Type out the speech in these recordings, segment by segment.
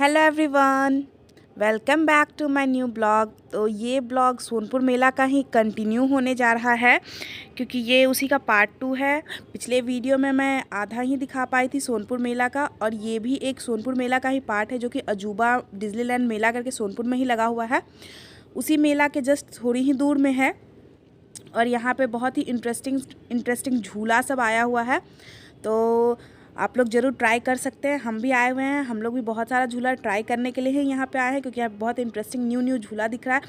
Hello everyone, welcome back to my new blog. तो ये blog Sonpur मेला का ही कंटिन्यू होने जा रहा है क्योंकि ये उसी का पार्ट 2 है। पिछले वीडियो में मैं आधा ही दिखा पाई थी सोनपुर मेला का, और ये भी एक सोनपुर मेला का ही पार्ट है जो कि अजूबा डिज्नीलैंड मेला करके सोनपुर में ही लगा हुआ है। उसी मेला के जस्ट थोड़ी ही दूर में है, और यहाँ पे बहुत ही इंटरेस्टिंग झूला सब आया हुआ है। तो आप लोग ज़रूर ट्राई कर सकते हैं। हम भी आए हुए हैं, हम लोग भी बहुत सारा झूला ट्राई करने के लिए ही यहाँ पे आए हैं क्योंकि यहाँ बहुत इंटरेस्टिंग न्यू झूला दिख रहा है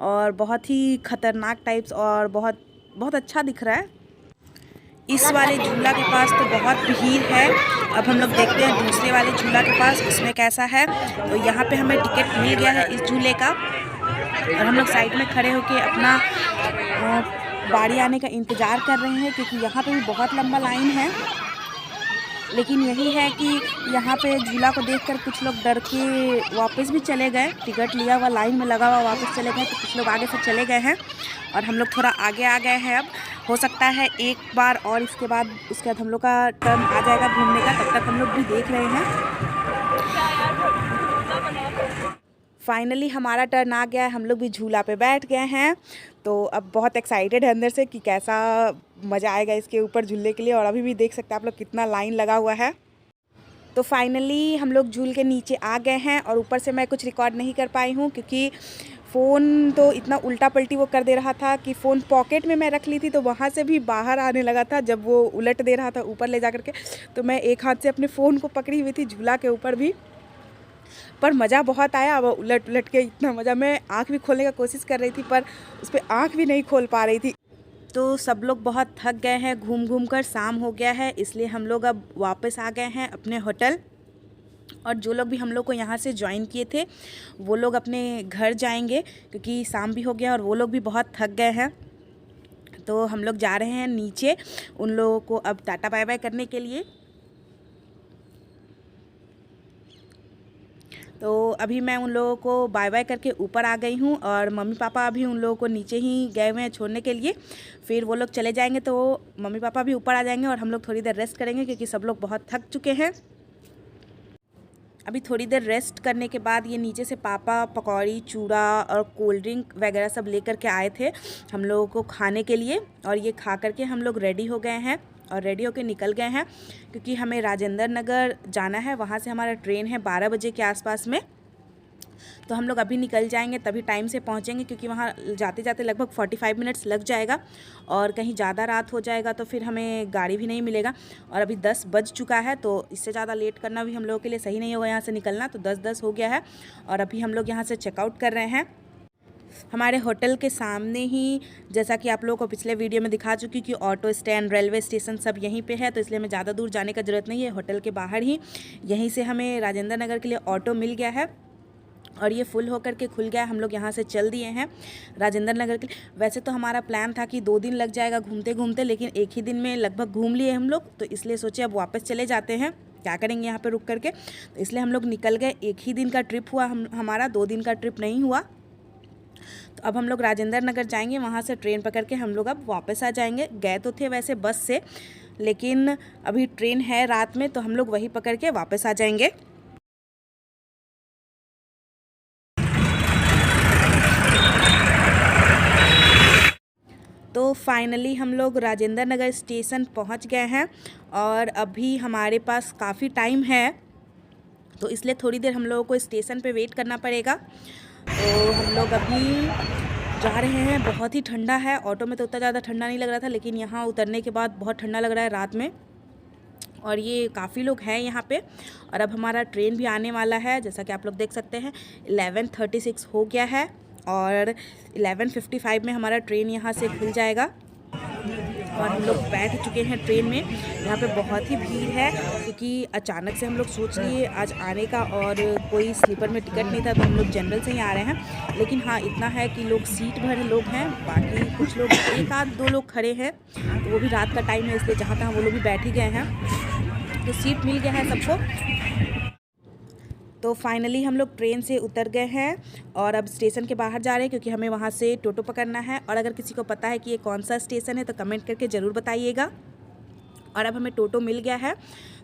और बहुत ही ख़तरनाक टाइप्स और बहुत अच्छा दिख रहा है। इस वाले झूला के पास तो बहुत भीड़ है। अब हम लोग देखते हैं दूसरे वाले झूला के पास उसमें कैसा है। तो यहाँ पे हमें टिकट मिल गया है इस झूले का, और हम लोग साइड में खड़े होकर अपना बारी आने का इंतज़ार कर रहे हैं क्योंकि यहाँ पे भी बहुत लंबा लाइन है। लेकिन यही है कि यहाँ पे झूला को देखकर कुछ लोग डर के वापस भी चले गए। टिकट लिया हुआ लाइन में लगा हुआ वापस चले गए, तो कुछ लोग आगे से चले गए हैं और हम लोग थोड़ा आगे आ गए हैं। अब हो सकता है एक बार और उसके बाद हम लोग का टर्न आ जाएगा घूमने का, तब तक हम लोग भी देख रहे हैं। फाइनली हमारा टर्न आ गया है, हम लोग भी झूला पे बैठ गए हैं। तो अब बहुत एक्साइटेड है अंदर से कि कैसा मज़ा आएगा इसके ऊपर झूलने के लिए। और अभी भी देख सकते हैं आप लोग कितना लाइन लगा हुआ है। तो फाइनली हम लोग झूल के नीचे आ गए हैं, और ऊपर से मैं कुछ रिकॉर्ड नहीं कर पाई हूँ क्योंकि फ़ोन तो इतना उल्टा पलटी वो कर दे रहा था कि फ़ोन पॉकेट में मैं रख ली थी, तो वहाँ से भी बाहर आने लगा था जब वो उलट दे रहा था ऊपर ले जा करके। तो मैं एक हाथ से अपने फ़ोन को पकड़ी हुई थी झूला के ऊपर भी, पर मज़ा बहुत आया। अब उलट के इतना मज़ा, मैं आँख भी खोलने का कोशिश कर रही थी पर उस पर आँख भी नहीं खोल पा रही थी। तो सब लोग बहुत थक गए हैं घूम कर, शाम हो गया है, इसलिए हम लोग अब वापस आ गए हैं अपने होटल। और जो लोग भी हम लोग को यहाँ से ज्वाइन किए थे वो लोग अपने घर जाएंगे क्योंकि शाम भी हो गया और वो लोग भी बहुत थक गए हैं। तो हम लोग जा रहे हैं नीचे उन लोगों को अब टाटा बाय बाय करने के लिए। तो अभी मैं उन लोगों को बाय बाय करके ऊपर आ गई हूँ, और मम्मी पापा अभी उन लोगों को नीचे ही गए हुए हैं छोड़ने के लिए। फिर वो लोग चले जाएंगे तो मम्मी पापा भी ऊपर आ जाएंगे और हम लोग थोड़ी देर रेस्ट करेंगे क्योंकि सब लोग बहुत थक चुके हैं। अभी थोड़ी देर रेस्ट करने के बाद ये नीचे से पापा पकौड़ी, चूड़ा और कोल्ड ड्रिंक वगैरह सब लेकर के आए थे हम लोगों को खाने के लिए, और ये खा करके हम लोग रेडी हो गए हैं और रेडी होकर निकल गए हैं क्योंकि हमें राजेंद्र नगर जाना है। वहाँ से हमारा ट्रेन है 12 बजे के आसपास में। तो हम लोग अभी निकल जाएंगे तभी टाइम से पहुँचेंगे क्योंकि वहाँ जाते जाते लगभग 45 मिनट्स लग जाएगा, और कहीं ज़्यादा रात हो जाएगा तो फिर हमें गाड़ी भी नहीं मिलेगा। और अभी 10 बज चुका है, तो इससे ज़्यादा लेट करना भी हम लोगों के लिए सही नहीं होगा यहाँ से निकलना। तो 10 हो गया है और अभी हम लोग यहाँ से चेकआउट कर रहे हैं। हमारे होटल के सामने ही, जैसा कि आप लोगों को पिछले वीडियो में दिखा चुकी कि ऑटो स्टैंड, रेलवे स्टेशन सब यहीं पे है, तो इसलिए हमें ज़्यादा दूर जाने का ज़रूरत नहीं है। होटल के बाहर ही यहीं से हमें राजेंद्र नगर के लिए ऑटो मिल गया है और ये फुल होकर के खुल गया। हम लोग यहाँ से चल दिए हैं राजेंद्र नगर के लिए। वैसे तो हमारा प्लान था कि 2 दिन लग जाएगा घूमते घूमते, लेकिन एक ही दिन में लगभग घूम लिए हम लोग, तो इसलिए सोचे अब वापस चले जाते हैं, क्या करेंगे यहाँ पे रुक करके। तो इसलिए हम लोग निकल गए। एक ही दिन का ट्रिप हुआ हमारा, 2 दिन का ट्रिप नहीं हुआ। तो अब हम लोग राजेंद्र नगर जाएंगे, वहाँ से ट्रेन पकड़ के हम लोग अब वापस आ जाएंगे। गए तो थे वैसे बस से, लेकिन अभी ट्रेन है रात में तो हम लोग वही पकड़ के वापस आ जाएंगे। तो फाइनली हम लोग राजेंद्र नगर स्टेशन पहुंच गए हैं, और अभी हमारे पास काफ़ी टाइम है, तो इसलिए थोड़ी देर हम लोगों को स्टेशन पे वेट करना पड़ेगा। तो हम लोग अभी जा रहे हैं। बहुत ही ठंडा है, ऑटो में तो उतना ज़्यादा ठंडा नहीं लग रहा था, लेकिन यहाँ उतरने के बाद बहुत ठंडा लग रहा है रात में। और ये काफ़ी लोग हैं यहाँ पे, और अब हमारा ट्रेन भी आने वाला है। जैसा कि आप लोग देख सकते हैं 11:36 हो गया है, और 11:55 में हमारा ट्रेन यहाँ से खुल जाएगा। और हम लोग बैठ चुके हैं ट्रेन में। यहाँ पे बहुत ही भीड़ है क्योंकि अचानक से हम लोग सोच लिए आज आने का, और कोई स्लीपर में टिकट नहीं था, तो हम लोग जनरल से ही आ रहे हैं। लेकिन हाँ, इतना है कि लोग सीट भर लोग हैं, बाकी कुछ लोग 1-2 लोग खड़े हैं, तो वो भी रात का टाइम है इसलिए जहाँ तहाँ वो लोग भी बैठ ही गए हैं, तो सीट मिल गया है सबको। तो फाइनली हम लोग ट्रेन से उतर गए हैं और अब स्टेशन के बाहर जा रहे हैं क्योंकि हमें वहाँ से टोटो पकड़ना है। और अगर किसी को पता है कि ये कौन सा स्टेशन है तो कमेंट करके ज़रूर बताइएगा। और अब हमें टोटो मिल गया है,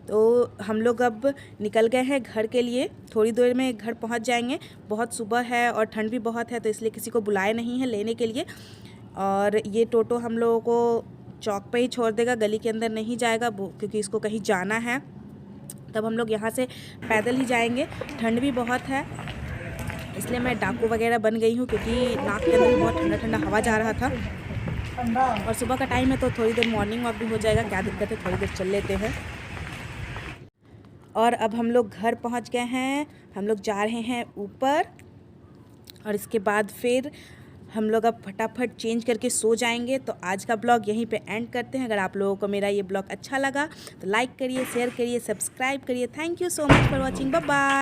तो हम लोग अब निकल गए हैं घर के लिए। थोड़ी देर में घर पहुंच जाएंगे। बहुत सुबह है और ठंड भी बहुत है, तो इसलिए किसी को बुलाए नहीं है लेने के लिए। और ये टोटो हम लोगों को चौक पे ही छोड़ देगा, गली के अंदर नहीं जाएगा, क्योंकि इसको कहीं जाना है। तब हम लोग यहाँ से पैदल ही जाएंगे। ठंड भी बहुत है, इसलिए मैं डाकू वगैरह बन गई हूँ, क्योंकि नाक के अंदर बहुत ठंडा ठंडा हवा जा रहा था। और सुबह का टाइम है तो थोड़ी देर मॉर्निंग वॉक भी हो जाएगा, क्या दिक्कत है, थोड़ी देर चल लेते हैं। और अब हम लोग घर पहुंच गए हैं। हम लोग जा रहे हैं ऊपर, और इसके बाद फिर हम लोग अब फटाफट चेंज करके सो जाएंगे। तो आज का ब्लॉग यहीं पे एंड करते हैं। अगर आप लोगों को मेरा ये ब्लॉग अच्छा लगा तो लाइक करिए, शेयर करिए, सब्सक्राइब करिए। Thank you so much for watching. Bye bye.